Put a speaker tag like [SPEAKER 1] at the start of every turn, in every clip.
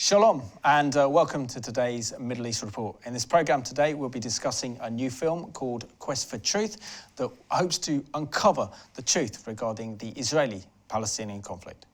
[SPEAKER 1] Shalom and welcome to today's Middle East Report. In this programme today we'll be discussing a new film called Quest for Truth that hopes to uncover the truth regarding the Israeli-Palestinian conflict.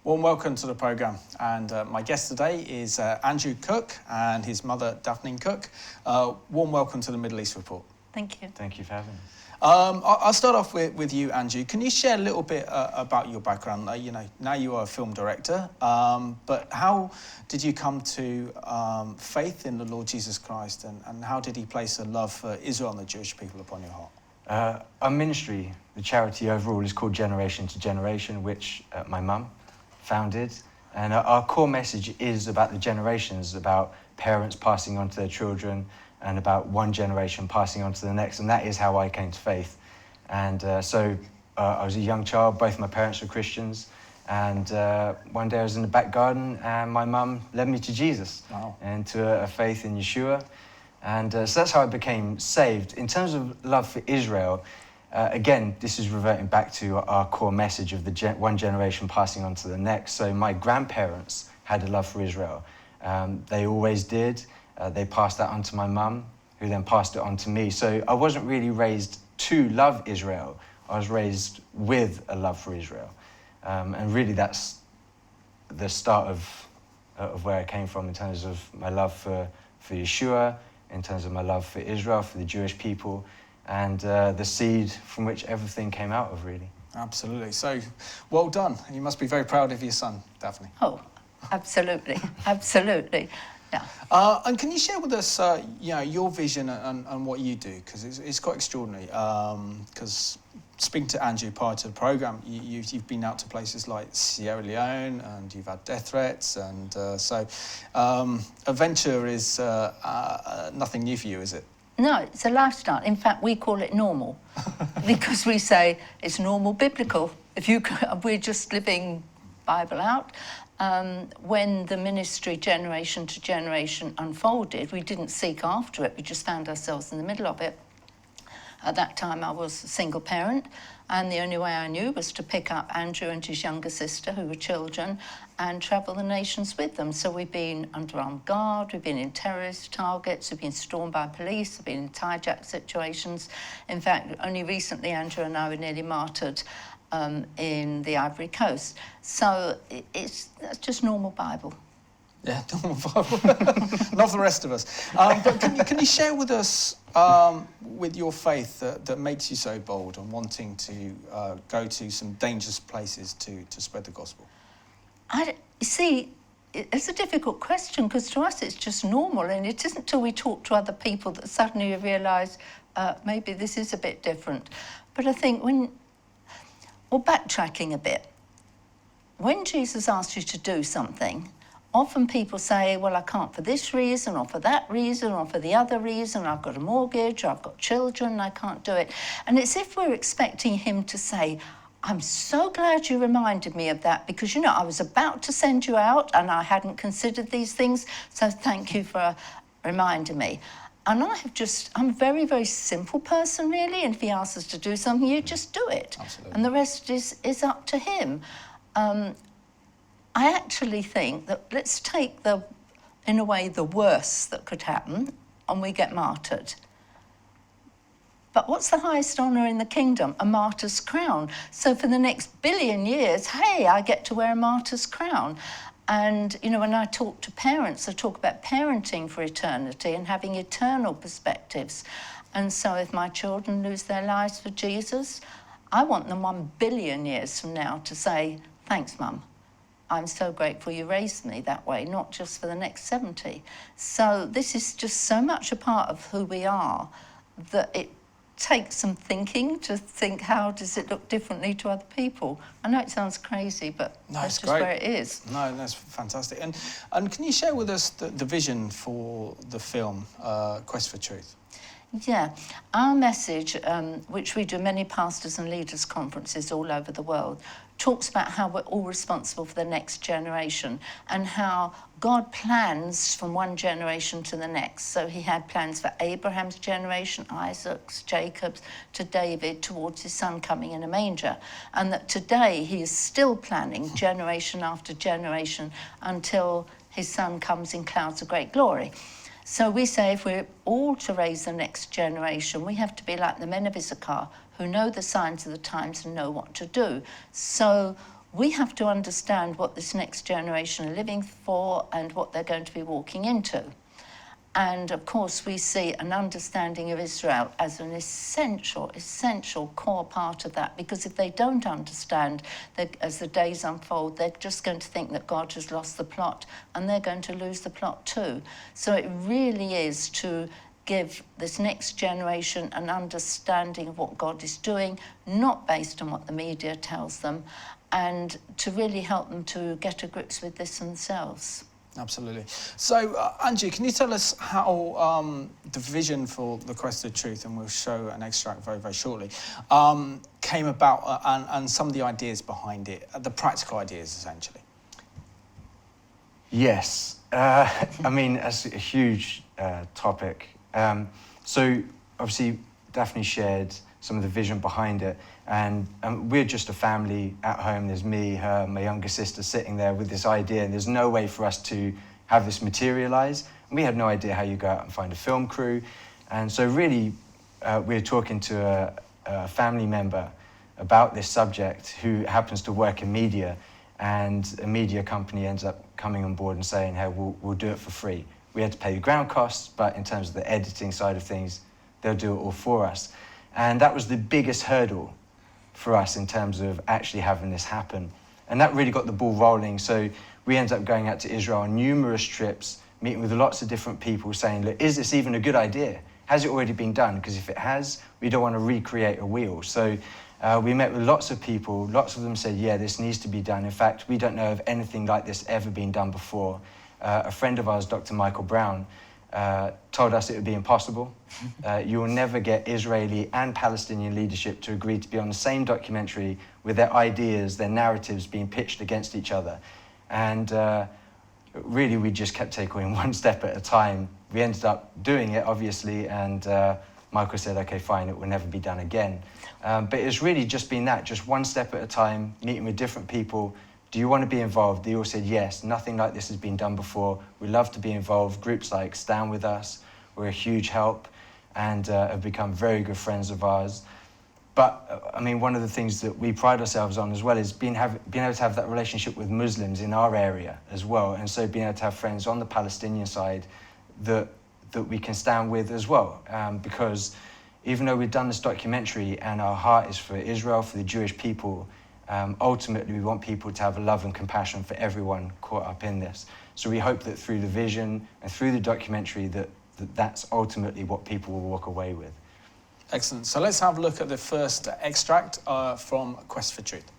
[SPEAKER 1] Warm welcome to the programme, and my guest today is Andrew Cook and his mother Daphne Cook. Warm welcome to the Middle East Report.
[SPEAKER 2] Thank you.
[SPEAKER 3] Thank you for having me.
[SPEAKER 1] I'll start off with you, Andrew. Can you share a little bit about your background? Now you are a film director, but how did you come to faith in the Lord Jesus Christ, and how did he place a love for Israel and the Jewish people upon your heart?
[SPEAKER 3] Our ministry, the charity overall, is called Generation to Generation, which my mum founded, and our core message is about the generations, about parents passing on to their children, and about one generation passing on to the next, and that is how I came to faith. And so I was a young child, both my parents were Christians, and one day I was in the back garden and my mum led me to Jesus.
[SPEAKER 1] Wow.
[SPEAKER 3] And to a faith in Yeshua, and so that's how I became saved. In terms of love for Israel, again, this is reverting back to our core message of the one generation passing on to the next. So my grandparents had a love for Israel. They always did. They passed that on to my mum, who then passed it on to me. So I wasn't really raised to love Israel. I was raised with a love for Israel. And really that's the start of where I came from in terms of my love for Yeshua, in terms of my love for Israel, for the Jewish people, and the seed from which everything came out of, really.
[SPEAKER 1] Absolutely. So, well done. And you must be very proud of your son, Daphne.
[SPEAKER 2] Oh, absolutely, absolutely. Yeah.
[SPEAKER 1] And can you share with us, your vision and what you do? Because it's quite extraordinary. Because speaking to Andrew prior to the programme, you've been out to places like Sierra Leone, and you've had death threats, and so adventure is nothing new for you, is it?
[SPEAKER 2] No, it's a lifestyle. In fact, we call it normal because we say it's normal biblical. We're just living Bible out. When the ministry generation to generation unfolded, we didn't seek after it. We just found ourselves in the middle of it. At that time, I was a single parent, and the only way I knew was to pick up Andrew and his younger sister, who were children, and travel the nations with them. So we've been under armed guard, we've been in terrorist targets, we've been stormed by police, we've been in hijack situations. In fact, only recently, Andrew and I were nearly martyred in the Ivory Coast. So that's just normal Bible.
[SPEAKER 1] Yeah, normal Bible. Not the rest of us. But can you share with us, with your faith that makes you so bold and wanting to go to some dangerous places to spread the gospel?
[SPEAKER 2] It's a difficult question because to us it's just normal, and it isn't until we talk to other people that suddenly you realise maybe this is a bit different. But I think backtracking a bit, when Jesus asks you to do something, often people say, well, I can't for this reason, or for that reason, or for the other reason, I've got a mortgage, or I've got children, I can't do it. And it's if we're expecting him to say, I'm so glad you reminded me of that, because, I was about to send you out and I hadn't considered these things, so thank you for reminding me. And I'm a very, very simple person, really, and if he asks us to do something, you just do it.
[SPEAKER 1] Absolutely.
[SPEAKER 2] And the rest is up to him. I actually think that let's take in a way, the worst that could happen, and we get martyred. But what's the highest honour in the kingdom? A martyr's crown. So for the next billion years, hey, I get to wear a martyr's crown. And, when I talk to parents, I talk about parenting for eternity and having eternal perspectives. And so if my children lose their lives for Jesus, I want them 1 billion years from now to say, thanks, Mum. I'm so grateful you raised me that way, not just for the next 70. So this is just so much a part of who we are that it take some thinking to think, how does it look differently to other people? I know it sounds crazy, but that's just where it is.
[SPEAKER 1] No, that's fantastic. And can you share with us the vision for the film, Quest for Truth?
[SPEAKER 2] Yeah, our message, which we do many pastors and leaders conferences all over the world, talks about how we're all responsible for the next generation and how God plans from one generation to the next. So he had plans for Abraham's generation, Isaac's, Jacob's, to David, towards his son coming in a manger. And that today he is still planning generation after generation until his son comes in clouds of great glory. So we say if we're all to raise the next generation, we have to be like the men of Issachar, who know the signs of the times and know what to do. So we have to understand what this next generation are living for and what they're going to be walking into. And of course, we see an understanding of Israel as an essential core part of that, because if they don't understand, as the days unfold, they're just going to think that God has lost the plot, and they're going to lose the plot too. So it really is to give this next generation an understanding of what God is doing, not based on what the media tells them, and to really help them to get to grips with this themselves.
[SPEAKER 1] Absolutely. So, Angie, can you tell us how the vision for the Quest of Truth, and we'll show an extract very, very shortly, came about and some of the ideas behind it, the practical ideas, essentially?
[SPEAKER 3] Yes. I mean, that's a huge topic. So, obviously, Daphne shared some of the vision behind it. And we're just a family at home. There's me, her, my younger sister sitting there with this idea, and there's no way for us to have this materialize. And we had no idea how you go out and find a film crew. And so really, we were talking to a family member about this subject who happens to work in media, and a media company ends up coming on board and saying, hey, we'll do it for free. We had to pay the ground costs, but in terms of the editing side of things, they'll do it all for us. And that was the biggest hurdle for us in terms of actually having this happen. And that really got the ball rolling. So we ended up going out to Israel on numerous trips, meeting with lots of different people saying, look, is this even a good idea? Has it already been done? Because if it has, we don't want to recreate a wheel. So we met with lots of people. Lots of them said, yeah, this needs to be done. In fact, we don't know of anything like this ever been done before. A friend of ours, Dr. Michael Brown, told us it would be impossible. You will never get Israeli and Palestinian leadership to agree to be on the same documentary with their ideas, their narratives being pitched against each other. And really, we just kept taking one step at a time. We ended up doing it, obviously, and Michael said, okay, fine, it will never be done again. But it's really just been that, just one step at a time, meeting with different people. Do you want to be involved? They all said, yes, nothing like this has been done before. We love to be involved. Groups like Stand With Us were a huge help and have become very good friends of ours. But, I mean, one of the things that we pride ourselves on as well is being able to have that relationship with Muslims in our area as well. And so being able to have friends on the Palestinian side that we can stand with as well. Because even though we've done this documentary and our heart is for Israel, for the Jewish people, ultimately, we want people to have a love and compassion for everyone caught up in this. So we hope that through the vision and through the documentary that's ultimately what people will walk away with.
[SPEAKER 1] Excellent. So let's have a look at the first extract from Quest for Truth.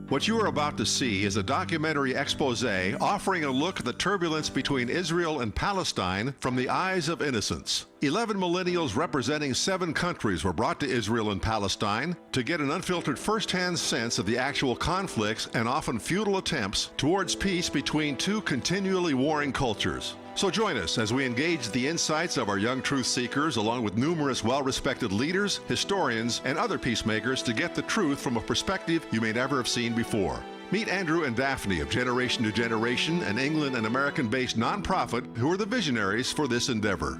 [SPEAKER 4] What you are about to see is a documentary expose offering a look at the turbulence between Israel and Palestine from the eyes of innocence. 11 millennials representing 7 countries were brought to Israel and Palestine to get an unfiltered first-hand sense of the actual conflicts and often futile attempts towards peace between two continually warring cultures. So join us as we engage the insights of our young truth seekers along with numerous well-respected leaders, historians, and other peacemakers to get the truth from a perspective you may never have seen before. Meet Andrew and Daphne of Generation to Generation, an England and American-based nonprofit who are the visionaries for this endeavor.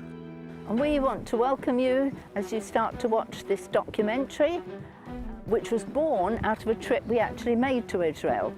[SPEAKER 2] And we want to welcome you as you start to watch this documentary, which was born out of a trip we actually made to Israel.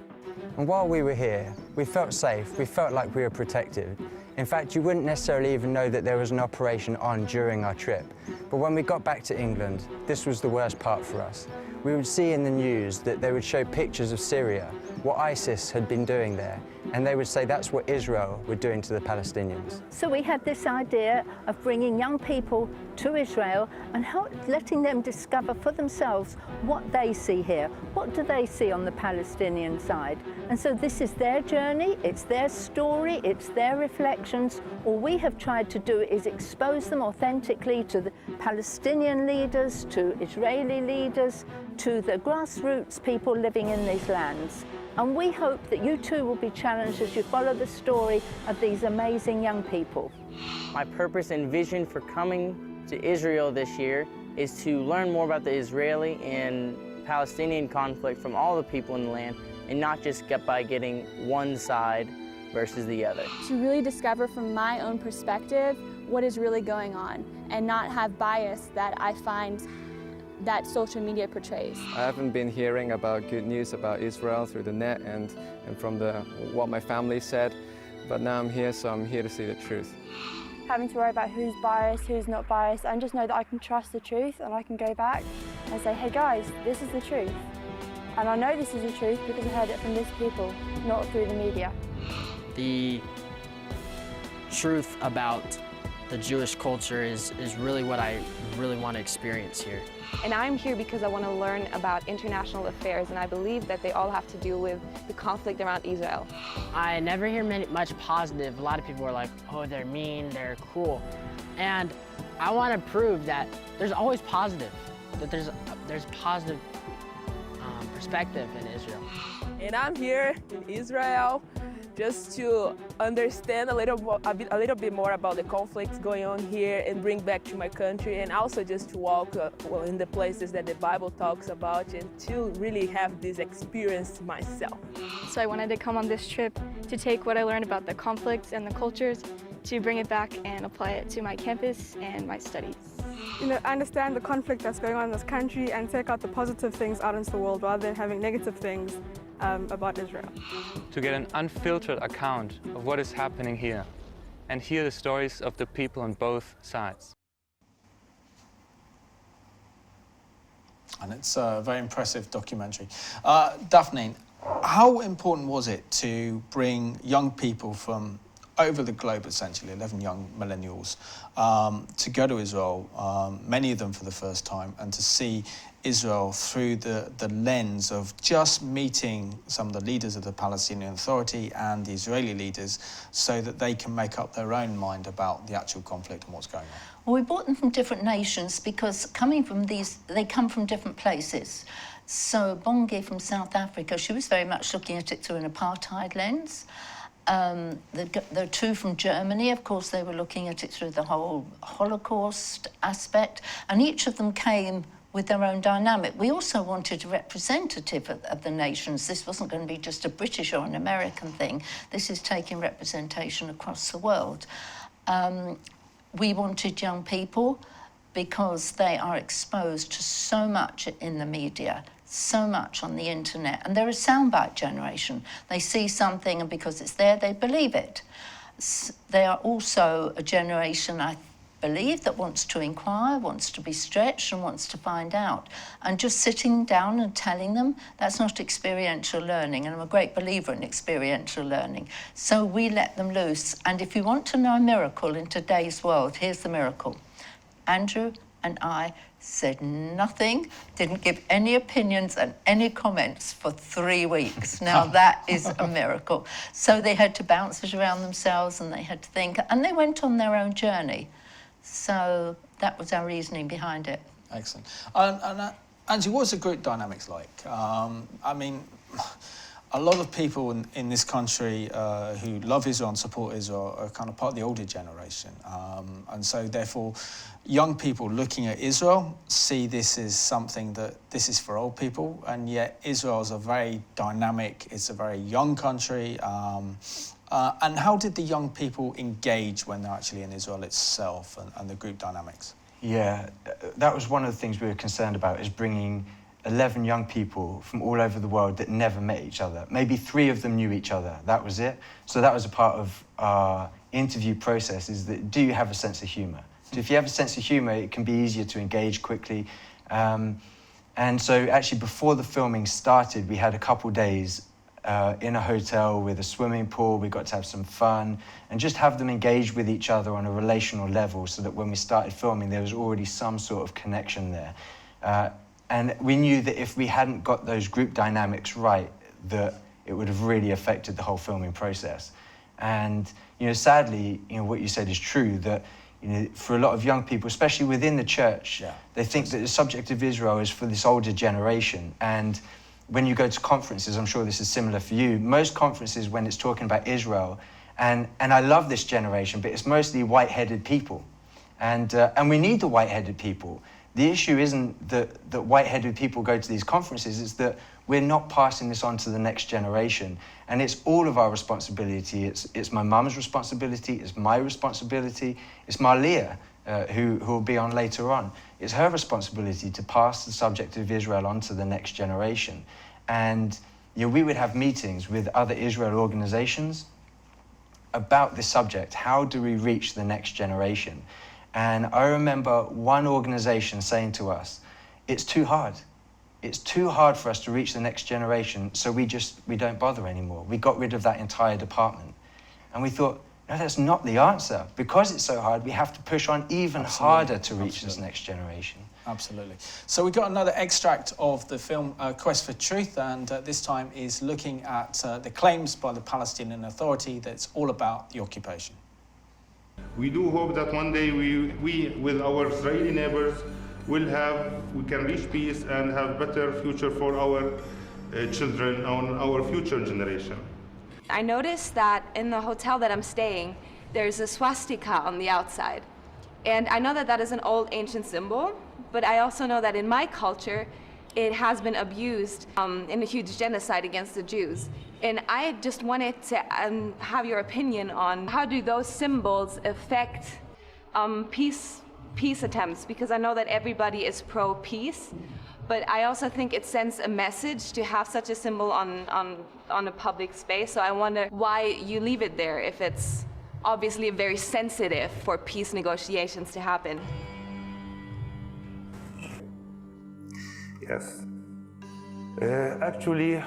[SPEAKER 3] And while we were here, we felt safe, we felt like we were protected. In fact, you wouldn't necessarily even know that there was an operation on during our trip. But when we got back to England, this was the worst part for us. We would see in the news that they would show pictures of Syria, what ISIS had been doing there, and they would say that's what Israel were doing to the Palestinians.
[SPEAKER 2] So we had this idea of bringing young people to Israel and letting them discover for themselves what they see here. What do they see on the Palestinian side? And so this is their journey, it's their story, it's their reflections. All we have tried to do is expose them authentically to the Palestinian leaders, to Israeli leaders, to the grassroots people living in these lands. And we hope that you too will be challenged as you follow the story of these amazing young people.
[SPEAKER 5] My purpose and vision for coming to Israel this year is to learn more about the Israeli and Palestinian conflict from all the people in the land, and not just get by getting one side versus the other.
[SPEAKER 6] To really discover from my own perspective what is really going on and not have bias that I find that social media portrays.
[SPEAKER 7] I haven't been hearing about good news about Israel through the net and from what my family said, but now I'm here, so I'm here to see the truth.
[SPEAKER 6] Having to worry about who's biased, who's not biased, and just know that I can trust the truth and I can go back and say, hey guys, this is the truth. And I know this is the truth because I heard it from these people, not through the media.
[SPEAKER 8] The truth about the Jewish culture is really what I really want to experience here.
[SPEAKER 9] And I'm here because I want to learn about international affairs, and I believe that they all have to do with the conflict around Israel.
[SPEAKER 8] I never hear much positive. A lot of people are like, oh, they're mean, they're cruel. And I want to prove that there's always positive, that there's positive perspective in Israel.
[SPEAKER 10] And I'm here in Israel just to understand a little bit more about the conflicts going on here and bring back to my country, and also just to walk in the places that the Bible talks about and to really have this experience myself.
[SPEAKER 6] So I wanted to come on this trip to take what I learned about the conflicts and the cultures to bring it back and apply it to my campus and my studies.
[SPEAKER 11] You know, understand the conflict that's going on in this country and take out the positive things out into the world rather than having negative things about Israel.
[SPEAKER 12] To get an unfiltered account of what is happening here and hear the stories of the people on both sides.
[SPEAKER 1] And it's a very impressive documentary. Daphne, how important was it to bring young people from over the globe, essentially, 11 young millennials, to go to Israel, many of them for the first time, and to see Israel through the lens of just meeting some of the leaders of the Palestinian Authority and the Israeli leaders so that they can make up their own mind about the actual conflict and what's going on?
[SPEAKER 2] Well, we brought them from different nations because they come from different places. So Bongi from South Africa, she was very much looking at it through an apartheid lens. The two from Germany, of course, they were looking at it through the whole Holocaust aspect, and each of them came with their own dynamic. We also wanted a representative of the nations. This wasn't going to be just a British or an American thing. This is taking representation across the world. We wanted young people because they are exposed to so much in the media, so much on the internet, and they're a soundbite generation. They see something, and because it's there, they believe it. They are also a generation, I believe, that wants to inquire, wants to be stretched, and wants to find out. And just sitting down and telling them, that's not experiential learning, and I'm a great believer in experiential learning. So we let them loose. And if you want to know a miracle in today's world, here's the miracle. Andrew and I said nothing, didn't give any opinions and any comments for 3 weeks. Now that is a miracle. So they had to bounce it around themselves, and they had to think, and they went on their own journey. So that was our reasoning behind it.
[SPEAKER 1] Excellent. And Angie, what's the group dynamics like? I mean, a lot of people in this country who love Israel and support Israel are kind of part of the older generation. And so therefore, young people looking at Israel see this as something that this is for old people, and yet Israel is a very dynamic, it's a very young country. And how did the young people engage when they're actually in Israel itself and the group dynamics?
[SPEAKER 3] Yeah, that was one of the things we were concerned about, is bringing 11 young people from all over the world that never met each other. Maybe 3 of them knew each other, that was it. So that was a part of our interview process, is that, do you have a sense of humour? So if you have a sense of humour, it can be easier to engage quickly. And so actually before the filming started, we had a couple days in a hotel with a swimming pool. We got to have some fun and just have them engage with each other on a relational level, so that when we started filming, there was already some sort of connection there. And we knew that if we hadn't got those group dynamics right, that it would have really affected the whole filming process. And, you know, sadly, you know, what you said is true, that, you know, for a lot of young people, especially within the church, they think that the subject of Israel is for this older generation. And when you go to conferences, I'm sure this is similar for you, most conferences, when it's talking about Israel, and I love this generation, but it's mostly white-headed people. And we need the white-headed people. The issue isn't that white-headed people go to these conferences, it's that we're not passing this on to the next generation. And it's all of our responsibility. It's my mum's responsibility, it's my responsibility, it's Malia, who will be on later on. It's her responsibility to pass the subject of Israel on to the next generation. And, you know, we would have meetings with other Israel organizations about this subject. How do we reach the next generation? And I remember one organization saying to us, it's too hard. It's too hard for us to reach the next generation, so we don't bother anymore. We got rid of that entire department. And we thought, no, that's not the answer. Because it's so hard, we have to push on even harder to reach this next generation.
[SPEAKER 1] Absolutely. So we got another extract of the film Quest for Truth, and this time is looking at the claims by the Palestinian Authority that's all about the occupation.
[SPEAKER 13] We do hope that one day we with our Israeli neighbors, we can reach peace and have better future for our children and our future generation.
[SPEAKER 9] I noticed that in the hotel that I'm staying, there's a swastika on the outside. And I know that that is an old ancient symbol, but I also know that in my culture, it has been abused in a huge genocide against the Jews. And I just wanted to have your opinion on how do those symbols affect peace attempts, because I know that everybody is pro-peace, but I also think it sends a message to have such a symbol on a public space. So I wonder why you leave it there if it's obviously very sensitive for peace negotiations to happen.
[SPEAKER 13] Yes. Actually,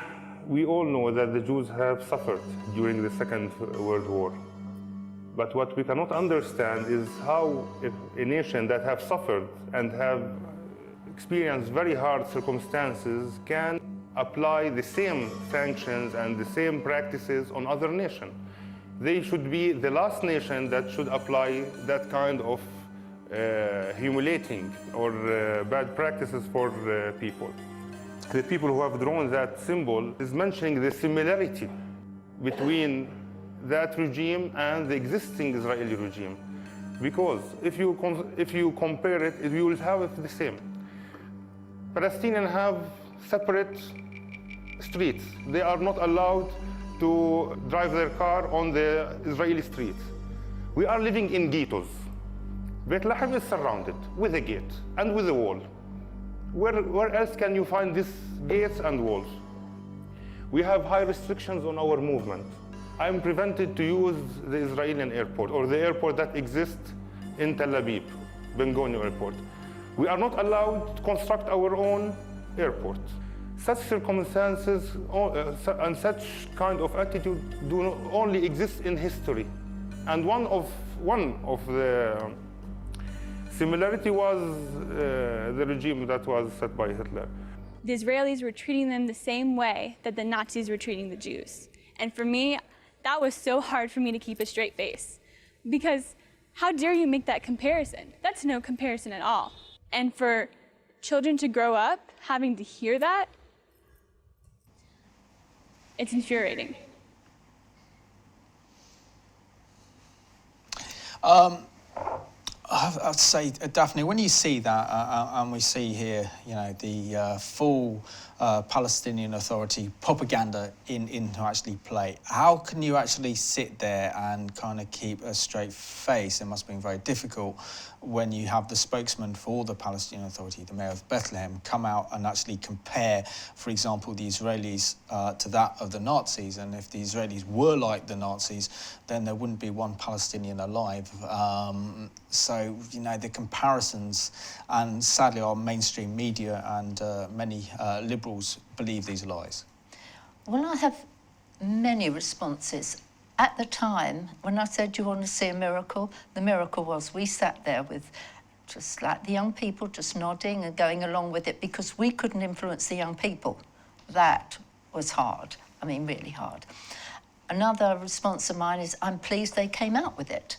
[SPEAKER 13] we all know that the Jews have suffered during the Second World War. But what we cannot understand is how a nation that have suffered and have experienced very hard circumstances can apply the same sanctions and the same practices on other nations. They should be the last nation that should apply that kind of humiliating or bad practices for people. The people who have drawn that symbol is mentioning the similarity between that regime and the existing Israeli regime. Because if you compare it, you will have it the same. Palestinians have separate streets. They are not allowed to drive their car on the Israeli streets. We are living in ghettos. Beit Lahem is surrounded with a gate and with a wall. Where else can you find these gates and walls? We have high restrictions on our movement. I am prevented to use the Israeli airport or the airport that exists in Tel Aviv, Ben Gurion Airport. We are not allowed to construct our own airport. Such circumstances and such kind of attitude do not only exist in history. And one of the similarity was the regime that was set by Hitler.
[SPEAKER 14] The Israelis were treating them the same way that the Nazis were treating the Jews. And for me, that was so hard for me to keep a straight face. Because how dare you make that comparison? That's no comparison at all. And for children to grow up having to hear that. It's infuriating.
[SPEAKER 1] I'd say, Daphne, when you see that, and we see here, you know, the full Palestinian Authority propaganda into actually play, how can you actually sit there and kind of keep a straight face? It must have been very difficult when you have the spokesman for the Palestinian Authority, the mayor of Bethlehem, come out and actually compare, for example, the Israelis to that of the Nazis. And if the Israelis were like the Nazis, then there wouldn't be one Palestinian alive. So, you know, the comparisons, and sadly our mainstream media and many liberals believe these lies.
[SPEAKER 2] Well, I have many responses. At the time, when I said, do you want to see a miracle? The miracle was we sat there with just like the young people just nodding and going along with it because we couldn't influence the young people. That was hard. I mean, really hard. Another response of mine is I'm pleased they came out with it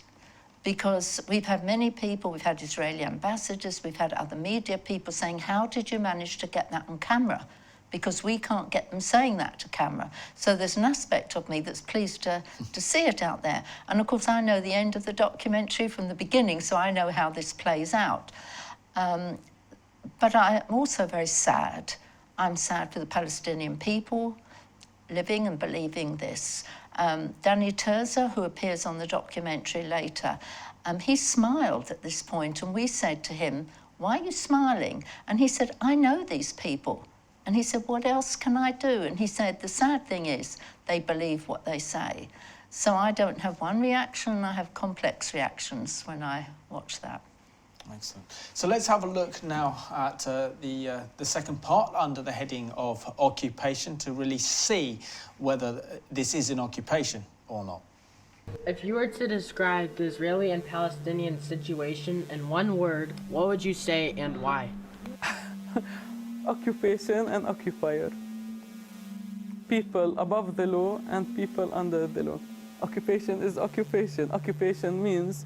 [SPEAKER 2] because we've had many people, we've had Israeli ambassadors, we've had other media people saying, how did you manage to get that on camera? Because we can't get them saying that to camera. So there's an aspect of me that's pleased to see it out there. And of course, I know the end of the documentary from the beginning, so I know how this plays out. But I'm also very sad. I'm sad for the Palestinian people living and believing this. Danny Terza, who appears on the documentary later, he smiled at this point, and we said to him, why are you smiling? And he said, I know these people. And he said, what else can I do? And he said, the sad thing is they believe what they say. So I don't have one reaction, I have complex reactions when I watch that.
[SPEAKER 1] Excellent. So let's have a look now at the second part under the heading of occupation to really see whether this is an occupation or not.
[SPEAKER 8] If you were to describe the Israeli and Palestinian situation in one word, what would you say and why?
[SPEAKER 15] Occupation and occupier. People above the law and people under the law. Occupation is occupation. Occupation means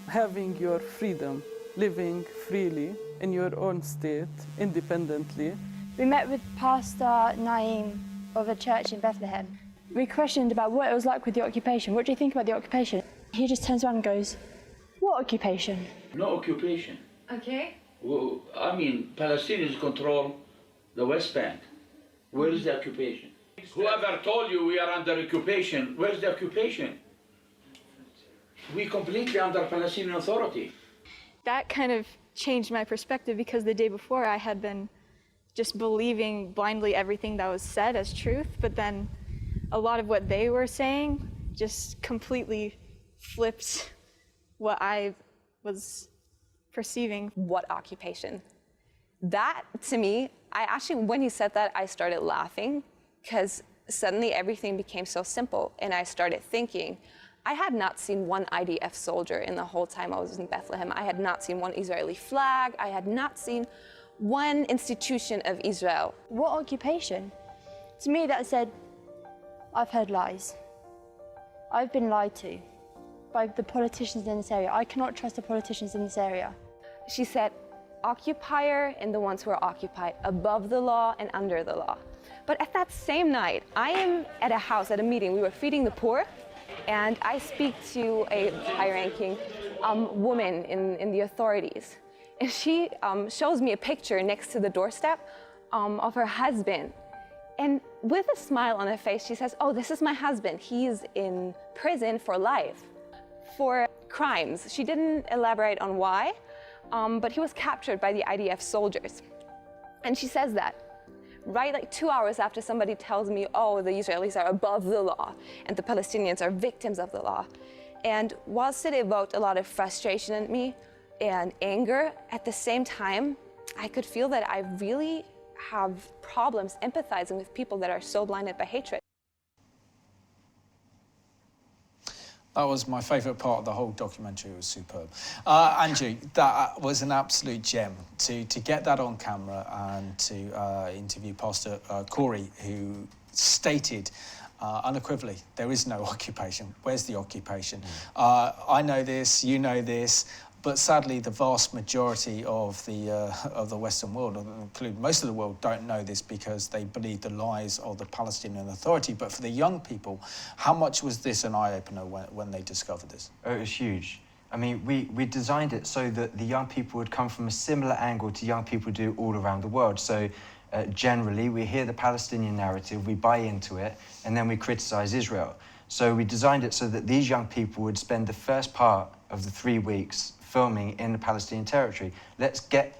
[SPEAKER 15] having your freedom, living freely in your own state, independently.
[SPEAKER 6] We met with Pastor Naeem of a church in Bethlehem. We questioned about what it was like with the occupation. What do you think about the occupation? He just turns around and goes, what occupation?
[SPEAKER 16] No occupation.
[SPEAKER 6] Okay.
[SPEAKER 16] Well, I mean, Palestinians control the West Bank. Where is the occupation? Whoever told you we are under occupation, where's the occupation? We completely under Palestinian Authority.
[SPEAKER 14] That kind of changed my perspective because the day before I had been just believing blindly everything that was said as truth, but then a lot of what they were saying just completely flipped what I was perceiving.
[SPEAKER 9] What occupation? That, to me, when he said that, I started laughing because suddenly everything became so simple, and I started thinking, I had not seen one IDF soldier in the whole time I was in Bethlehem. I had not seen one Israeli flag. I had not seen one institution of Israel.
[SPEAKER 6] What occupation? To me, that said, I've heard lies. I've been lied to by the politicians in this area. I cannot trust the politicians in this area.
[SPEAKER 9] She said, occupier and the ones who are occupied, above the law and under the law. But at that same night, I am at a house, at a meeting. We were feeding the poor, and I speak to a high-ranking woman in the authorities. And she shows me a picture next to the doorstep of her husband. And with a smile on her face, she says, oh, this is my husband. He's in prison for life, for crimes. She didn't elaborate on why, but he was captured by the IDF soldiers. And she says that, right, like 2 hours after somebody tells me, oh, the Israelis are above the law and the Palestinians are victims of the law. And whilst it evoked a lot of frustration in me and anger, at the same time, I could feel that I really have problems empathizing with people that are so blinded by hatred.
[SPEAKER 1] That was my favourite part of the whole documentary. It was superb. Andrew, that was an absolute gem to get that on camera and to interview Pastor Corey, who stated unequivocally, there is no occupation. Where's the occupation? I know this, you know this. But sadly, the vast majority of the Western world, including most of the world, don't know this because they believe the lies of the Palestinian Authority. But for the young people, how much was this an eye-opener when they discovered this?
[SPEAKER 3] Oh, it was huge. I mean, we designed it so that the young people would come from a similar angle to young people do all around the world. So generally, we hear the Palestinian narrative, we buy into it, and then we criticize Israel. So we designed it so that these young people would spend the first part of the 3 weeks filming in the Palestinian territory. Let's get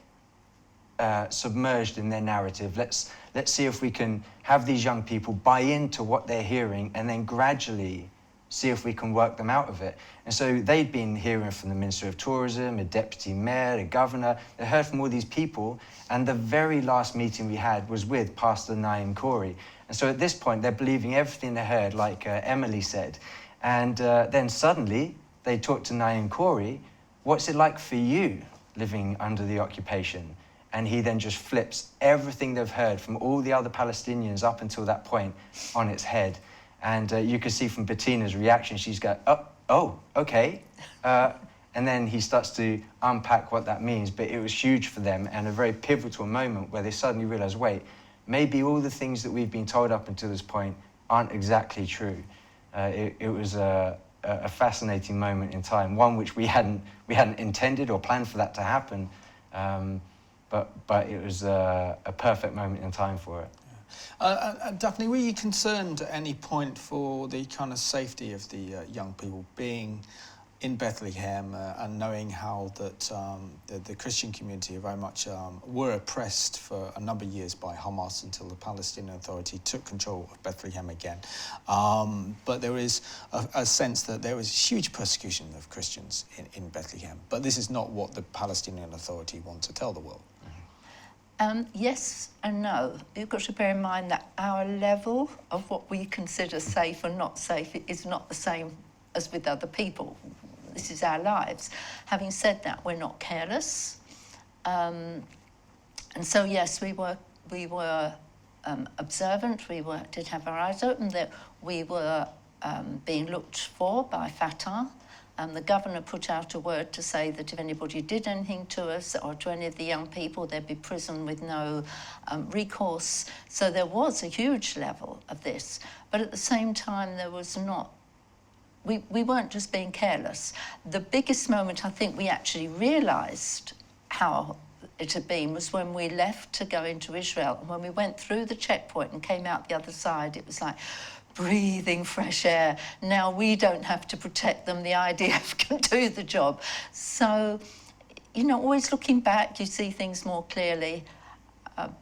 [SPEAKER 3] submerged in their narrative. Let's see if we can have these young people buy into what they're hearing and then gradually see if we can work them out of it. And so they'd been hearing from the Minister of Tourism, a deputy mayor, a governor. They heard from all these people, and the very last meeting we had was with Pastor Naim Corey. And so at this point, they're believing everything they heard, like Emily said. And then suddenly, they talked to Naim Corey. What's it like for you living under the occupation? And he then just flips everything they've heard from all the other Palestinians up until that point on its head. And you can see from Bettina's reaction, she's got, oh, okay. And then he starts to unpack what that means. But it was huge for them and a very pivotal moment where they suddenly realized, wait, maybe all the things that we've been told up until this point aren't exactly true. It was a fascinating moment in time, one which we hadn't intended or planned for that to happen, but it was a perfect moment in time for it.
[SPEAKER 1] Daphne, were you concerned at any point for the kind of safety of the young people being in Bethlehem and knowing how that the Christian community very much were oppressed for a number of years by Hamas until the Palestinian Authority took control of Bethlehem again. But there is a sense that there was huge persecution of Christians in Bethlehem. But this is not what the Palestinian Authority want to tell the world.
[SPEAKER 2] Yes and no. You've got to bear in mind that our level of what we consider safe and not safe is not the same as with other people. This is our lives. Having said that, we're not careless. And so, yes, we were observant. We did have our eyes open, that we were being looked for by Fatah. The governor put out a word to say that if anybody did anything to us or to any of the young people, there'd be prison with no recourse. So there was a huge level of this. But at the same time, there was not, we weren't just being careless. The biggest moment I think we actually realised how it had been was when we left to go into Israel. And when we went through the checkpoint and came out the other side, it was like breathing fresh air. Now we don't have to protect them. The IDF can do the job. So, you know, always looking back, you see things more clearly.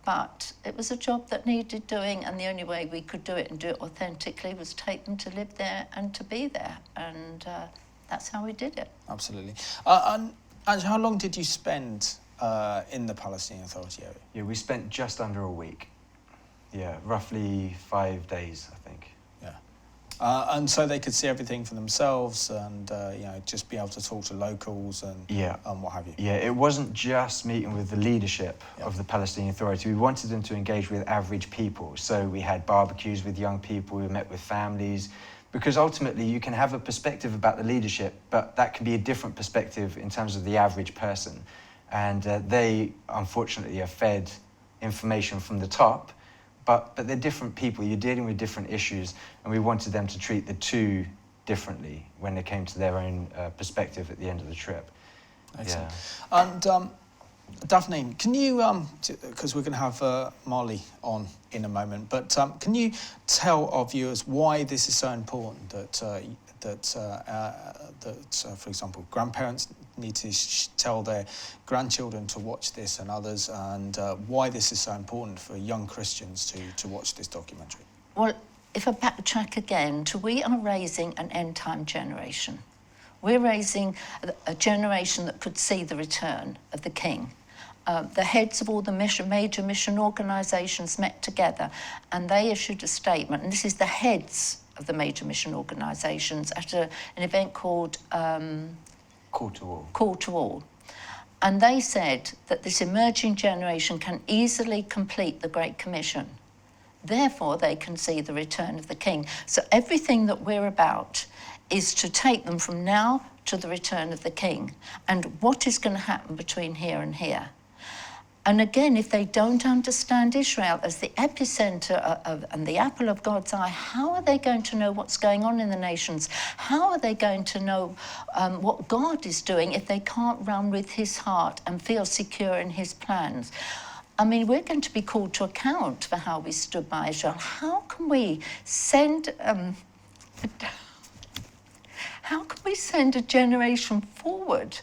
[SPEAKER 2] But it was a job that needed doing, and the only way we could do it and do it authentically was take them to live there and to be there. And that's how we did it.
[SPEAKER 1] Absolutely. And how long did you spend in the Palestinian Authority area?
[SPEAKER 3] Yeah, we spent just under a week. Yeah, roughly 5 days, I think.
[SPEAKER 1] And so they could see everything for themselves and, you know, just be able to talk to locals and what have you.
[SPEAKER 3] Yeah, it wasn't just meeting with the leadership of the Palestinian Authority. We wanted them to engage with average people. So we had barbecues with young people, we met with families, because ultimately you can have a perspective about the leadership, but that can be a different perspective in terms of the average person. And they, unfortunately, are fed information from the top, but they're different people. You're dealing with different issues, and we wanted them to treat the two differently when they came to their own perspective at the end of the trip.
[SPEAKER 1] Excellent. Yeah. And Daphne, can you, because we're going to have Marley on in a moment, but can you tell our viewers why this is so important that for example, grandparents need to tell their grandchildren to watch this and others, and why this is so important for young Christians to watch this documentary?
[SPEAKER 2] Well, if I backtrack again, we are raising an end-time generation. We're raising a generation that could see the return of the King. The heads of all the major mission organisations met together, and they issued a statement, and this is the heads of the major mission organisations at an event called
[SPEAKER 3] Call to All.
[SPEAKER 2] Call to All. And they said that this emerging generation can easily complete the Great Commission. Therefore, they can see the return of the King. So everything that we're about is to take them from now to the return of the king and what is going to happen between here and here. And again, if they don't understand Israel as the epicenter and the apple of God's eye, how are they going to know what's going on in the nations? How are they going to know what God is doing if they can't run with his heart and feel secure in his plans? I mean, we're going to be called to account for how we stood by Israel. How can we send a generation forward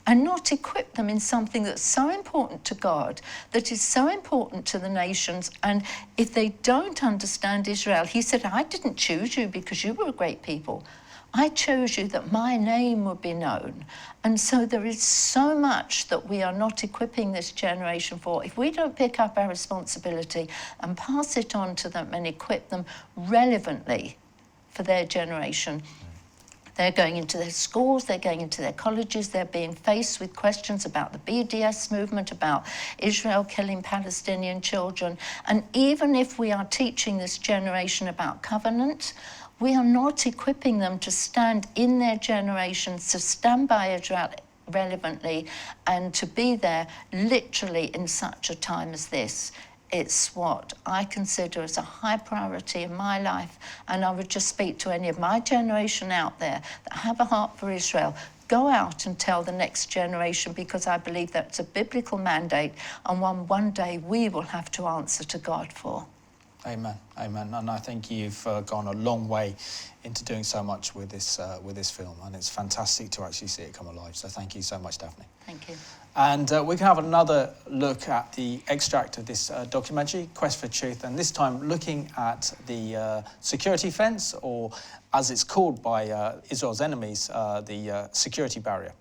[SPEAKER 2] and not equip them in something that's so important to God, that is so important to the nations? And if they don't understand Israel, he said, I didn't choose you because you were a great people. I chose you that my name would be known. And so there is so much that we are not equipping this generation for. If we don't pick up our responsibility and pass it on to them and equip them relevantly for their generation, they're going into their schools, they're going into their colleges, they're being faced with questions about the BDS movement, about Israel killing Palestinian children. And even if we are teaching this generation about covenant, we are not equipping them to stand in their generations, to stand by Israel relevantly, and to be there literally in such a time as this. It's what I consider as a high priority in my life, and I would just speak to any of my generation out there that have a heart for Israel. Go out and tell the next generation, because I believe that's a biblical mandate and one day we will have to answer to God for.
[SPEAKER 1] Amen, amen. And I think you've gone a long way into doing so much with this film, and it's fantastic to actually see it come alive. So thank you so much, Daphne.
[SPEAKER 2] Thank you.
[SPEAKER 1] And we can have another look at the extract of this documentary, Quest for Truth, and this time looking at the security fence, or as it's called by Israel's enemies, the security barrier.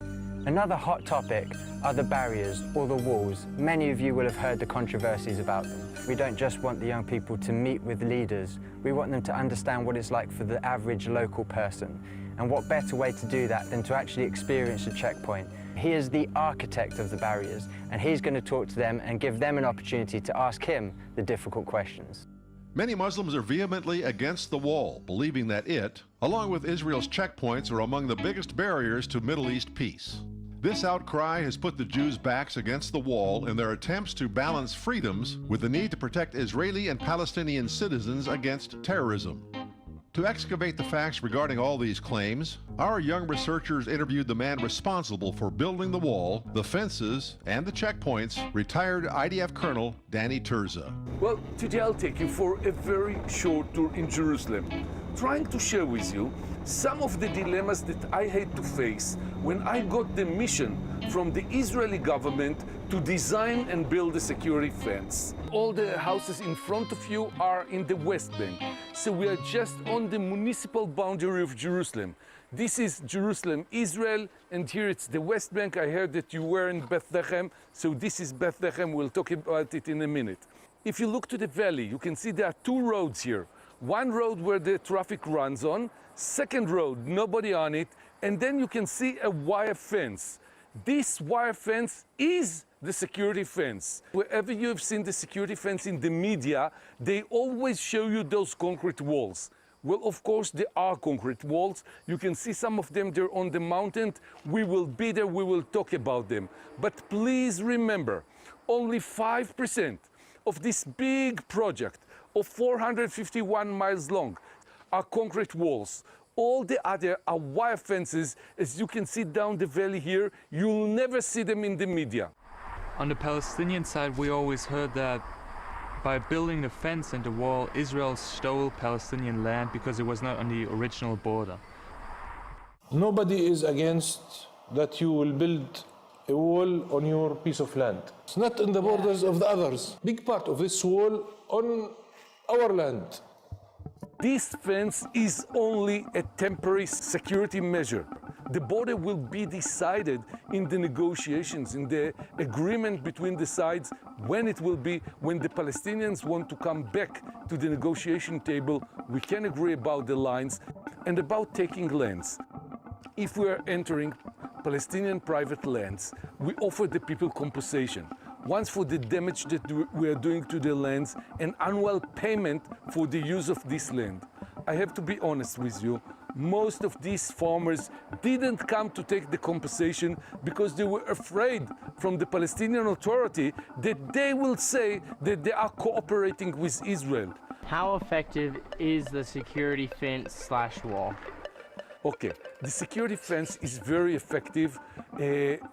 [SPEAKER 3] Another hot topic are the barriers or the walls. Many of you will have heard the controversies about them. We don't just want the young people to meet with leaders, we want them to understand what it's like for the average local person. And what better way to do that than to actually experience a checkpoint? He is the architect of the barriers, and he's going to talk to them and give them an opportunity to ask him the difficult questions.
[SPEAKER 4] Many Muslims are vehemently against the wall, believing that it, along with Israel's checkpoints, are among the biggest barriers to Middle East peace. This outcry has put the Jews' backs against the wall in their attempts to balance freedoms with the need to protect Israeli and Palestinian citizens against terrorism. To excavate the facts regarding all these claims, our young researchers interviewed the man responsible for building the wall, the fences, and the checkpoints, retired IDF Colonel Danny Terza.
[SPEAKER 17] Well, today I'll take you for a very short tour in Jerusalem, trying to share with you some of the dilemmas that I had to face when I got the mission from the Israeli government to design and build a security fence. All the houses in front of you are in the West Bank, so we are just on the municipal boundary of Jerusalem. This is Jerusalem, Israel, and here it's the West Bank. I heard that you were in Bethlehem, so this is Bethlehem. We'll talk about it in a minute. If you look to the valley, you can see there are two roads here. One road where the traffic runs on, second road, nobody on it, and then you can see a wire fence. This wire fence is the security fence. Wherever you have seen the security fence in the media, they always show you those concrete walls. Well, of course, there are concrete walls. You can see some of them there on the mountain. We will be there, we will talk about them. But please remember, only 5% of this big project of 451 miles long are concrete walls. All the other are wire fences. As you can see down the valley here, you'll never see them in the media.
[SPEAKER 12] On the Palestinian side, we always heard that by building the fence and the wall, Israel stole Palestinian land because it was not on the original border.
[SPEAKER 18] Nobody is against that you will build a wall on your piece of land. It's not in the borders of the others. Big part of this wall on our land.
[SPEAKER 17] This fence is only a temporary security measure. The border will be decided in the negotiations, in the agreement between the sides, when it will be, when the Palestinians want to come back to the negotiation table. We can agree about the lines and about taking lands. If we are entering Palestinian private lands, we offer the people compensation. Once for the damage that we are doing to the lands, an annual payment for the use of this land. I have to be honest with you, most of these farmers didn't come to take the compensation because they were afraid from the Palestinian Authority that they will say that they are cooperating with Israel.
[SPEAKER 5] How effective is the security fence / wall?
[SPEAKER 17] Okay, the security fence is very effective.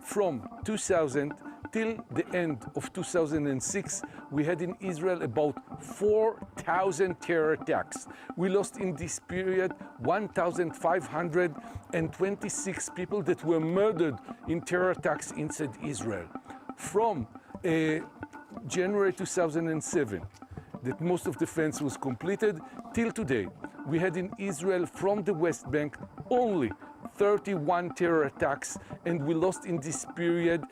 [SPEAKER 17] From 2000 till the end of 2006, we had in Israel about 4,000 terror attacks. We lost in this period 1,526 people that were murdered in terror attacks inside Israel. From January 2007, that most of the fence was completed, till today, we had in Israel from the West Bank only 31 terror attacks, and we lost in this period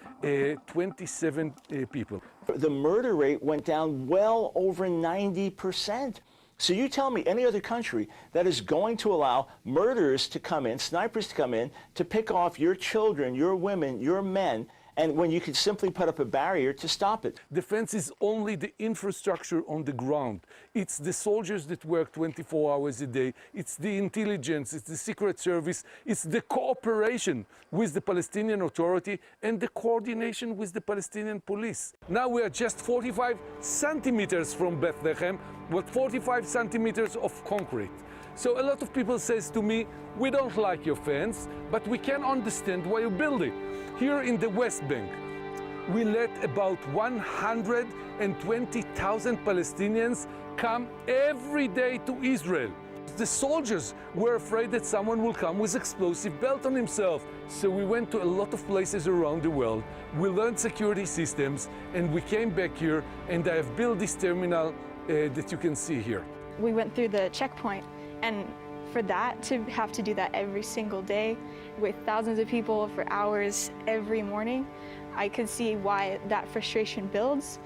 [SPEAKER 17] 27 people.
[SPEAKER 19] The murder rate went down well over 90%. So you tell me any other country that is going to allow murderers to come in, snipers to come in, to pick off your children, your women, your men, and when you could simply put up a barrier to stop it.
[SPEAKER 17] Defense is only the infrastructure on the ground. It's the soldiers that work 24 hours a day. It's the intelligence, it's the Secret Service, it's the cooperation with the Palestinian Authority and the coordination with the Palestinian police. Now we are just 45 centimeters from Bethlehem with 45 centimeters of concrete. So a lot of people says to me, we don't like your fence, but we can understand why you build it. Here in the West Bank, we let about 120,000 Palestinians come every day to Israel. The soldiers were afraid that someone will come with explosive belt on himself. So we went to a lot of places around the world. We learned security systems, and we came back here, and I have built this terminal that you can see here.
[SPEAKER 20] We went through the checkpoint, and for that, to have to do that every single day with thousands of people for hours every morning, I could see why that frustration builds.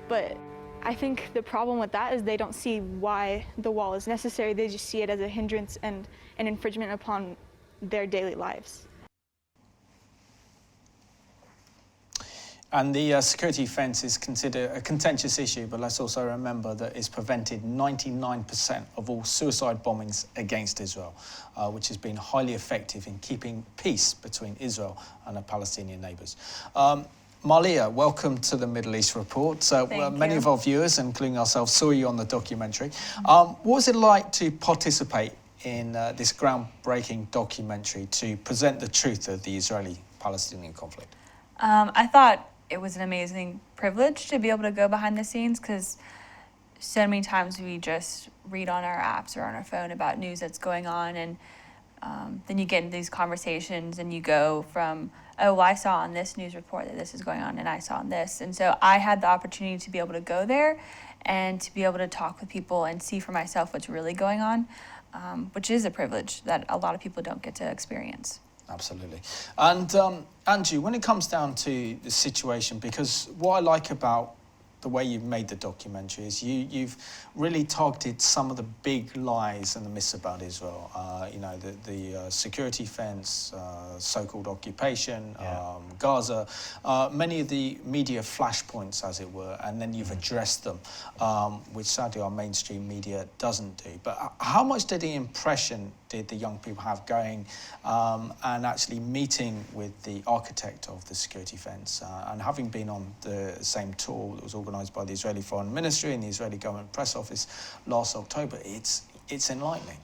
[SPEAKER 20] But I think the problem with that is they don't see why the wall is necessary. They just see it as a hindrance and an infringement upon their daily lives.
[SPEAKER 1] And the security fence is considered a contentious issue, but let's also remember that it's prevented 99% of all suicide bombings against Israel, which has been highly effective in keeping peace between Israel and her Palestinian neighbours. Malia, welcome to the Middle East Report. Many of our viewers, including ourselves, saw you on the documentary. What was it like to participate in this groundbreaking documentary to present the truth of the Israeli-Palestinian conflict?
[SPEAKER 21] I thought it was an amazing privilege to be able to go behind the scenes, because so many times we just read on our apps or on our phone about news that's going on, and then you get into these conversations and you go from, oh, well, I saw on this news report that this is going on, and I saw on this. And so I had the opportunity to be able to go there and to be able to talk with people and see for myself what's really going on, which is a privilege that a lot of people don't get to experience.
[SPEAKER 1] Absolutely. And Andrew, when it comes down to the situation, because what I like about the way you've made the documentary is you've really targeted some of the big lies and the myths about Israel. The security fence, so-called occupation, Gaza, many of the media flashpoints, as it were, and then you've addressed them, which sadly our mainstream media doesn't do. But how much did the impression did the young people have going and actually meeting with the architect of the security fence and having been on the same tour that was organised by the Israeli Foreign Ministry and the Israeli Government Press Office last October? It's enlightening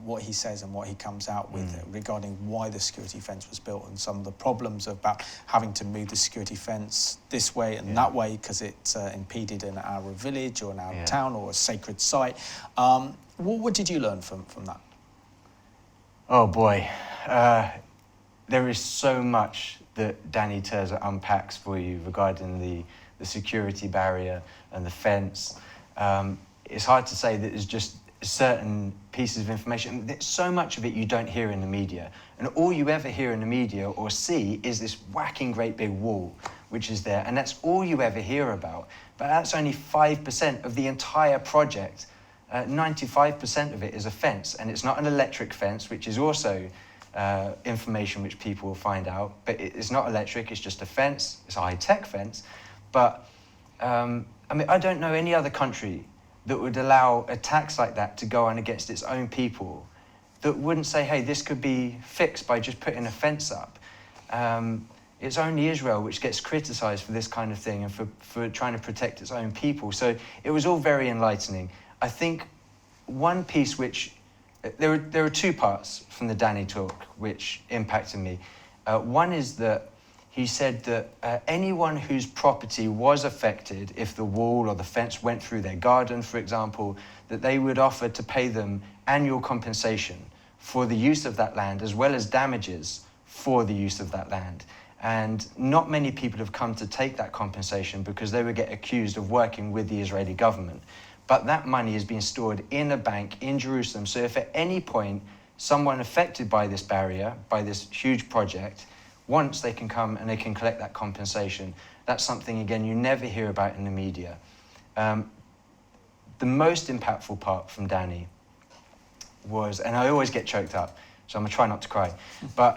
[SPEAKER 1] what he says and what he comes out with regarding why the security fence was built and some of the problems about having to move the security fence this way and that way because it impeded an Arab village or an Arab town or a sacred site. What did you learn from that?
[SPEAKER 3] Oh boy, there is so much that Danny Terza unpacks for you regarding the security barrier and the fence. It's hard to say that there's just certain pieces of information. There's so much of it you don't hear in the media. And all you ever hear in the media or see is this whacking great big wall, which is there. And that's all you ever hear about. But that's only 5% of the entire project. 95% of it is a fence, and it's not an electric fence, which is also information which people will find out, but it's not electric, it's just a fence, it's a high-tech fence. But, I don't know any other country that would allow attacks like that to go on against its own people that wouldn't say, hey, this could be fixed by just putting a fence up. It's only Israel which gets criticised for this kind of thing and for trying to protect its own people. So it was all very enlightening. I think one piece which, there are two parts from the Danny talk which impacted me. One is that he said that anyone whose property was affected, if the wall or the fence went through their garden, for example, that they would offer to pay them annual compensation for the use of that land, as well as damages for the use of that land. And not many people have come to take that compensation because they would get accused of working with the Israeli government. But that money is being stored in a bank in Jerusalem. So if at any point someone affected by this barrier, by this huge project, once they can come and they can collect that compensation. That's something, again, you never hear about in the media. The most impactful part from Danny was, and I always get choked up, so I'm gonna try not to cry, but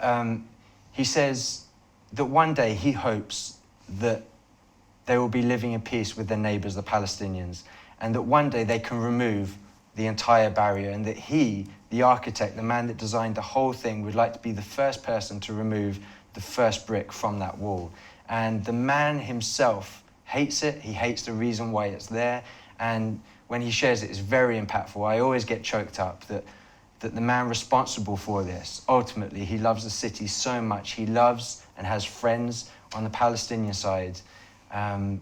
[SPEAKER 3] he says that one day he hopes that they will be living in peace with their neighbors, the Palestinians, and that one day they can remove the entire barrier, and that he, the architect, the man that designed the whole thing, would like to be the first person to remove the first brick from that wall. And the man himself hates it. He hates the reason why it's there. And when he shares it, it's very impactful. I always get choked up that the man responsible for this, ultimately, he loves the city so much. He loves and has friends on the Palestinian side, that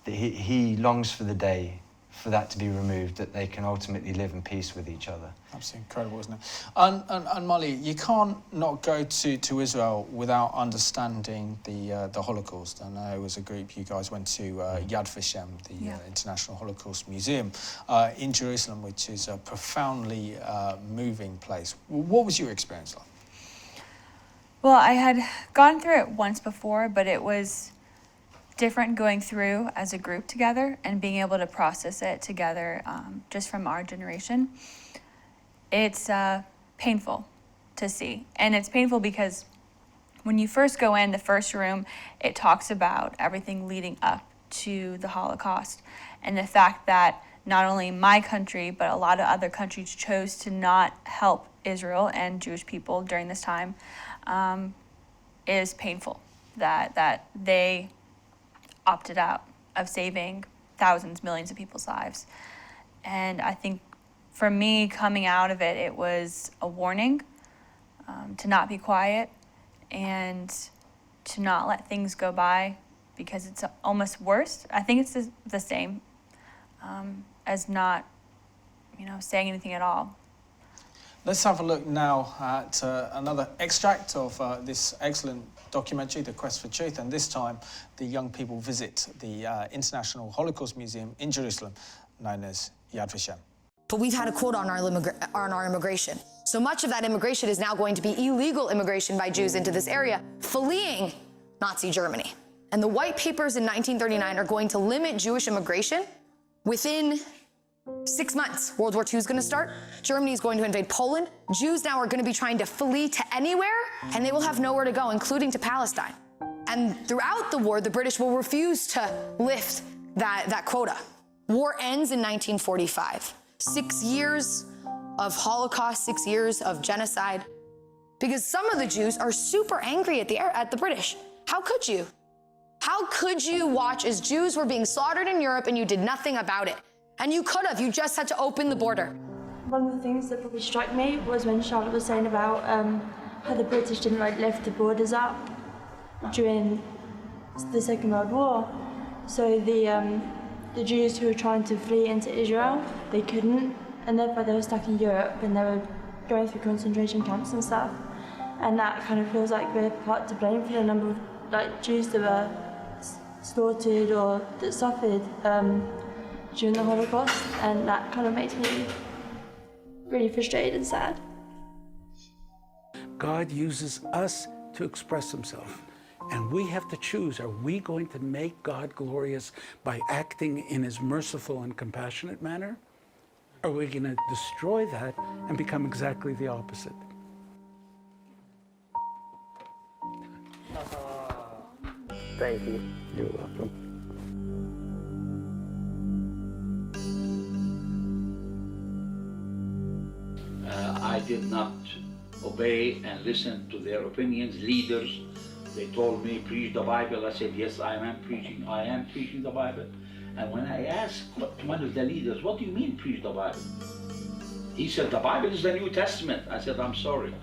[SPEAKER 3] he longs for the day for that to be removed, that they can ultimately live in peace with each other.
[SPEAKER 1] Absolutely incredible, isn't it? And Molly, you can't not go to Israel without understanding the Holocaust. I know it was a group, you guys went to Yad Vashem, the International Holocaust Museum in Jerusalem, which is a profoundly moving place. What was your experience like?
[SPEAKER 21] Well, I had gone through it once before, but it was different going through as a group together and being able to process it together just from our generation. It's painful to see. And it's painful because when you first go in the first room, it talks about everything leading up to the Holocaust and the fact that not only my country, but a lot of other countries chose to not help Israel and Jewish people during this time is painful. That they opted out of saving thousands, millions of people's lives. And I think for me, coming out of it, it was a warning to not be quiet and to not let things go by, because it's almost worse. I think it's the same as not, saying anything at all.
[SPEAKER 1] Let's have a look now at another extract of this excellent documentary, The Quest for Truth, and this time the young people visit the International Holocaust Museum in Jerusalem, known as Yad Vashem.
[SPEAKER 7] But we've had a quota on our immigration. So much of that immigration is now going to be illegal immigration by Jews into this area, fleeing Nazi Germany. And the white papers in 1939 are going to limit Jewish immigration within 6 months. World War II is going to start. Germany is going to invade Poland. Jews now are going to be trying to flee to anywhere, and they will have nowhere to go, including to Palestine. And throughout the war, the British will refuse to lift that quota. War ends in 1945. 6 years of Holocaust, 6 years of genocide, because some of the Jews are super angry at the British. How could you? How could you watch as Jews were being slaughtered in Europe and you did nothing about it? And you could have, you just had to open the border.
[SPEAKER 6] One of the things that probably struck me was when Charlotte was saying about how the British didn't lift the borders up during the Second World War. So the Jews who were trying to flee into Israel, they couldn't, and therefore they were stuck in Europe and they were going through concentration camps and stuff. And that kind of feels like we're part to blame for the number of Jews that were slaughtered or that suffered during the Holocaust, and that kind of makes me really frustrated and sad.
[SPEAKER 22] God uses us to express himself, and we have to choose, are we going to make God glorious by acting in his merciful and compassionate manner? Or are we going to destroy that and become exactly the opposite?
[SPEAKER 5] Thank you. You're welcome.
[SPEAKER 16] I did not obey and listen to their opinions, leaders. They told me, preach the Bible. I said, yes, I am preaching the Bible. And when I asked one of the leaders, what do you mean preach the Bible? He said, the Bible is the New Testament. I said, I'm sorry.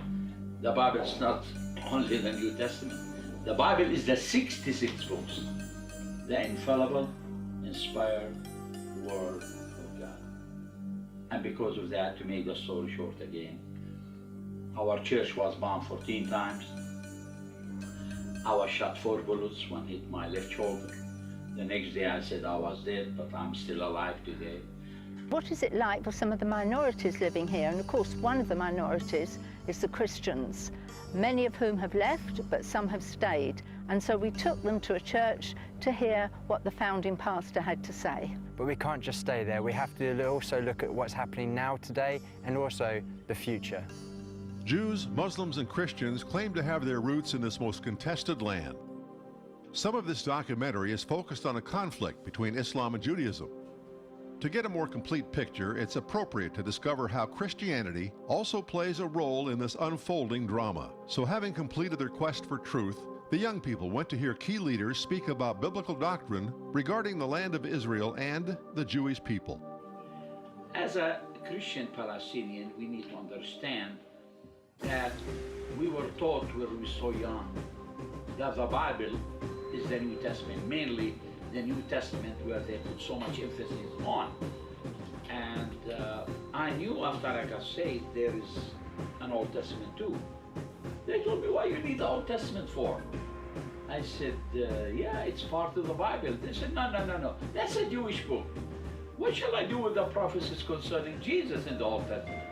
[SPEAKER 16] The Bible is not only the New Testament. The Bible is the 66 books, the infallible, inspired Word of God. And because of that, to make the story short again, our church was bombed 14 times. I was shot 4 bullets, one hit my left shoulder. The next day I said I was dead, but I'm still alive today.
[SPEAKER 2] What is it like for some of the minorities living here? And of course, one of the minorities is the Christians, many of whom have left, but some have stayed. And so we took them to a church to hear what the founding pastor had to say.
[SPEAKER 3] But we can't just stay there. We have to also look at what's happening now today and also the future.
[SPEAKER 4] Jews, Muslims, and Christians claim to have their roots in this most contested land. Some of this documentary is focused on a conflict between Islam and Judaism. To get a more complete picture, it's appropriate to discover how Christianity also plays a role in this unfolding drama. So having completed their quest for truth, the young people went to hear key leaders speak about biblical doctrine regarding the land of Israel and the Jewish people.
[SPEAKER 16] As a Christian Palestinian, we need to understand that we were taught when we were so young that the Bible is the New Testament, mainly the New Testament where they put so much emphasis on. And I knew after I got saved there is an Old Testament too. They told me, what do you need the Old Testament for? I said, yeah, it's part of the Bible. They said, no, that's a Jewish book. What shall I do with the prophecies concerning Jesus in the Old Testament?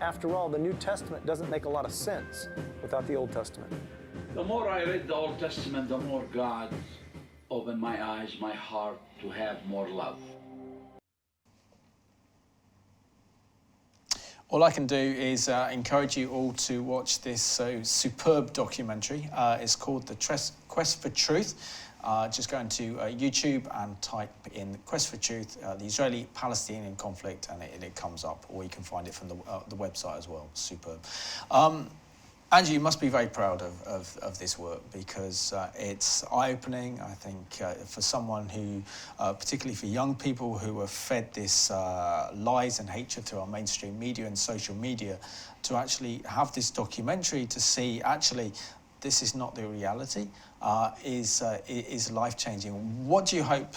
[SPEAKER 10] After all, the New Testament doesn't make a lot of sense without the Old Testament.
[SPEAKER 16] The more I read the Old Testament, the more God opened my eyes, my heart to have more love.
[SPEAKER 1] All I can do is encourage you all to watch this superb documentary. It's called The Quest for Truth. Just go into YouTube and type in Quest for Truth, the Israeli-Palestinian conflict, and it comes up, or you can find it from the website as well. Superb. Andrew, you must be very proud of this work, because it's eye-opening, I think, for someone who, particularly for young people who are fed this lies and hatred through our mainstream media and social media, to actually have this documentary to see, actually, this is not the reality, is life-changing. What do you hope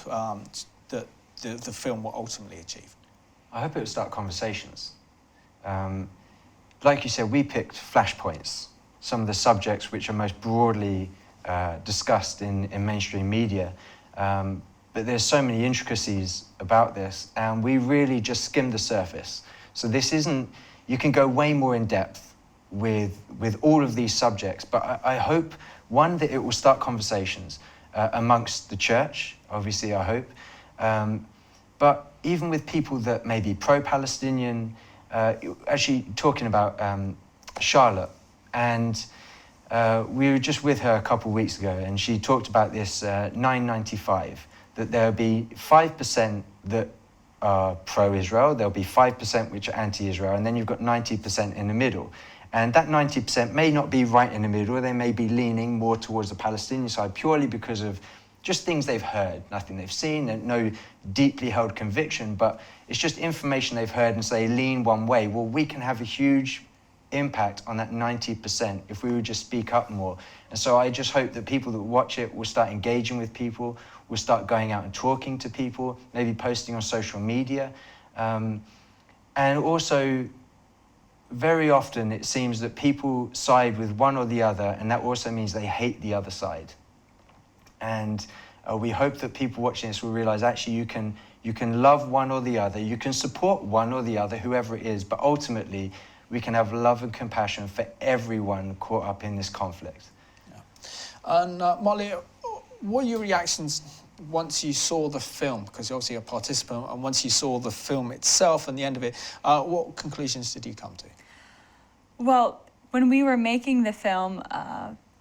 [SPEAKER 1] that the film will ultimately achieve?
[SPEAKER 3] I hope it will start conversations. Like you said, we picked flashpoints, some of the subjects which are most broadly discussed in mainstream media. But there's so many intricacies about this, and we really just skimmed the surface. So this isn't, you can go way more in depth with all of these subjects, but I hope, one, that it will start conversations amongst the church, obviously I hope, but even with people that may be pro-Palestinian, actually talking about Charlotte, and we were just with her a couple of weeks ago, and she talked about this 995, that there'll be 5% that are pro-Israel, there'll be 5% which are anti-Israel, and then you've got 90% in the middle. And that 90% may not be right in the middle, they may be leaning more towards the Palestinian side purely because of just things they've heard, nothing they've seen, and no deeply held conviction, but it's just information they've heard and so they lean one way. Well, we can have a huge impact on that 90% if we would just speak up more. And so I just hope that people that watch it will start engaging with people, will start going out and talking to people, maybe posting on social media. And also, very often it seems that people side with one or the other, and that also means they hate the other side. And we hope that people watching this will realize actually you can love one or the other, you can support one or the other, whoever it is, but ultimately we can have love and compassion for everyone caught up in this conflict.
[SPEAKER 1] Yeah. And Molly, what are your reactions once you saw the film? Because you're obviously a participant, and once you saw the film itself and the end of it, what conclusions did you come to?
[SPEAKER 21] Well, when we were making the film,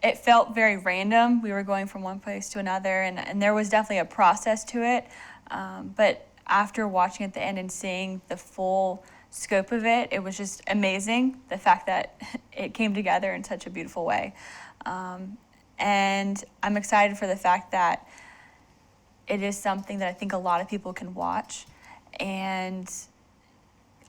[SPEAKER 21] it felt very random. We were going from one place to another, and there was definitely a process to it. But after watching at the end and seeing the full scope of it, it was just amazing, the fact that it came together in such a beautiful way. And I'm excited for the fact that it is something that I think a lot of people can watch and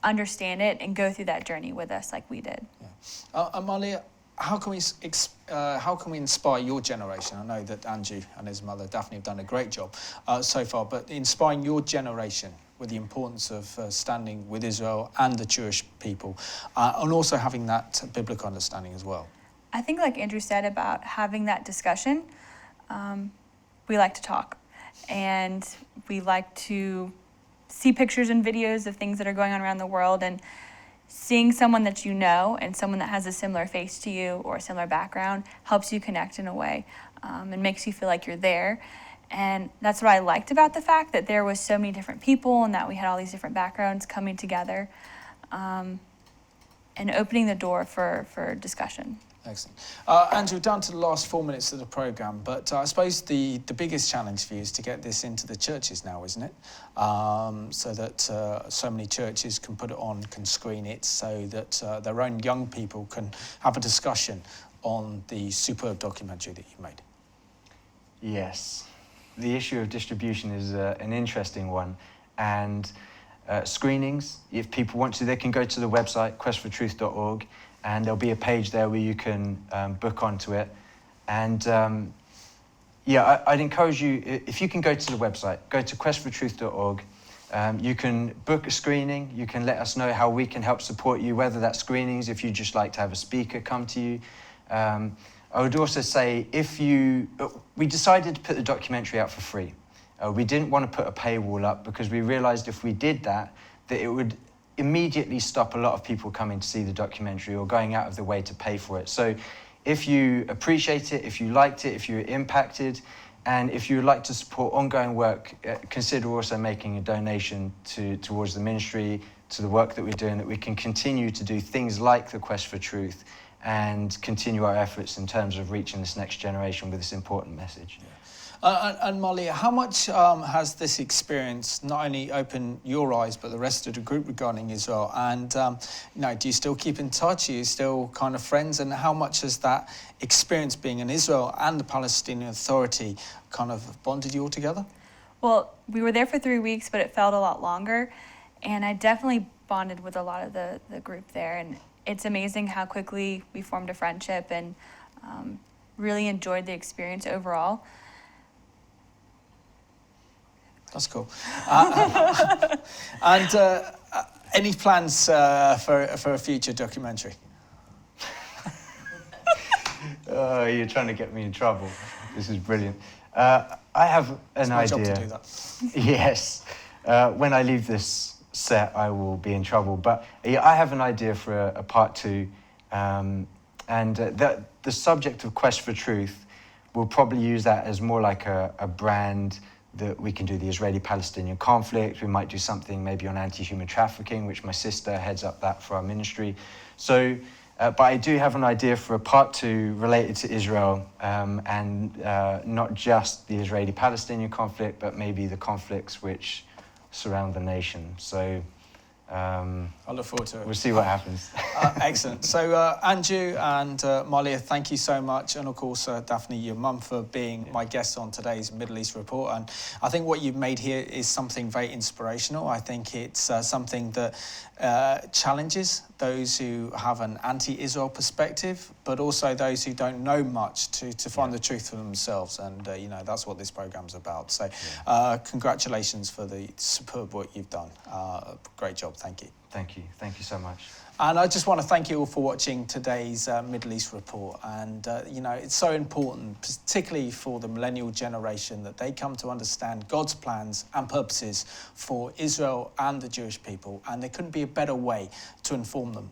[SPEAKER 21] understand it and go through that journey with us like we did.
[SPEAKER 1] Yeah. Amalia, how can we inspire your generation? I know that Andrew and his mother Daphne have done a great job so far, but inspiring your generation with the importance of standing with Israel and the Jewish people, and also having that biblical understanding as well.
[SPEAKER 21] I think, like Andrew said about having that discussion, we like to talk, and we like to see pictures and videos of things that are going on around the world, and seeing someone that you know and someone that has a similar face to you or a similar background helps you connect in a way, and makes you feel like you're there. And that's what I liked about the fact that there was so many different people and that we had all these different backgrounds coming together, and opening the door for discussion.
[SPEAKER 1] Excellent. Andrew, down to the last 4 minutes of the programme, but I suppose the biggest challenge for you is to get this into the churches now, isn't it? So that so many churches can put it on, can screen it, so that their own young people can have a discussion on the superb documentary that you made.
[SPEAKER 3] Yes. The issue of distribution is an interesting one, and screenings, if people want to, they can go to the website, questfortruth.org, and there'll be a page there where you can book onto it. And yeah, I'd encourage you, if you can go to the website, go to questfortruth.org, you can book a screening, you can let us know how we can help support you, whether that's screenings, if you just like to have a speaker come to you. I would also say, we decided to put the documentary out for free. We didn't want to put a paywall up because we realized if we did that it would immediately stop a lot of people coming to see the documentary or going out of the way to pay for it. So if you appreciate it, if you liked it, if you were impacted, and if you would like to support ongoing work, consider also making a donation towards the ministry, to the work that we're doing, that we can continue to do things like the Quest for Truth and continue our efforts in terms of reaching this next generation with this important message.
[SPEAKER 1] Yeah. And Malia, how much has this experience not only opened your eyes but the rest of the group regarding Israel? And do you still keep in touch? Are you still kind of friends? And how much has that experience being in Israel and the Palestinian Authority kind of bonded you all together?
[SPEAKER 21] Well, we were there for 3 weeks, but it felt a lot longer, and I definitely bonded with a lot of the group there. And it's amazing how quickly we formed a friendship and really enjoyed the experience overall.
[SPEAKER 1] That's cool. And any plans for a future documentary?
[SPEAKER 3] You're trying to get me in trouble. This is brilliant. I have an idea.
[SPEAKER 1] It's my job to do that.
[SPEAKER 3] Yes. When I leave this set, I will be in trouble. But I have an idea for a part 2. And the subject of Quest for Truth, we'll probably use that as more like a brand that we can do the Israeli-Palestinian conflict. We might do something maybe on anti-human trafficking, which my sister heads up that for our ministry. So, but I do have an idea for a part 2 related to Israel, and not just the Israeli-Palestinian conflict, but maybe the conflicts which surround the nation. So
[SPEAKER 1] I look forward to it.
[SPEAKER 3] We'll see what happens.
[SPEAKER 1] Excellent. So Andrew and Malia, thank you so much. And of course, Daphne, your mum, for being my guest on today's Middle East Report. And I think what you've made here is something very inspirational. I think it's something that challenges those who have an anti-Israel perspective, but also those who don't know much to find the truth for themselves. And, that's what this programme's about. So congratulations for the superb work you've done. Great job. Thank you.
[SPEAKER 3] Thank you. Thank you so much.
[SPEAKER 1] And I just want to thank you all for watching today's Middle East Report. And, it's so important, particularly for the millennial generation, that they come to understand God's plans and purposes for Israel and the Jewish people. And there couldn't be a better way to inform them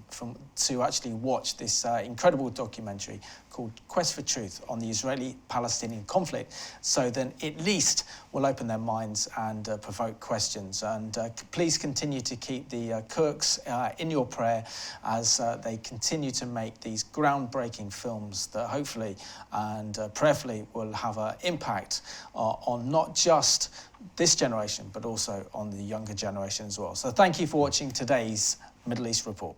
[SPEAKER 1] to actually watch this incredible documentary called Quest for Truth on the Israeli-Palestinian conflict, so then at least will open their minds and provoke questions. And please continue to keep the Kirks in your prayer as they continue to make these groundbreaking films that hopefully and prayerfully will have an impact on not just this generation, but also on the younger generation as well. So thank you for watching today's Middle East Report.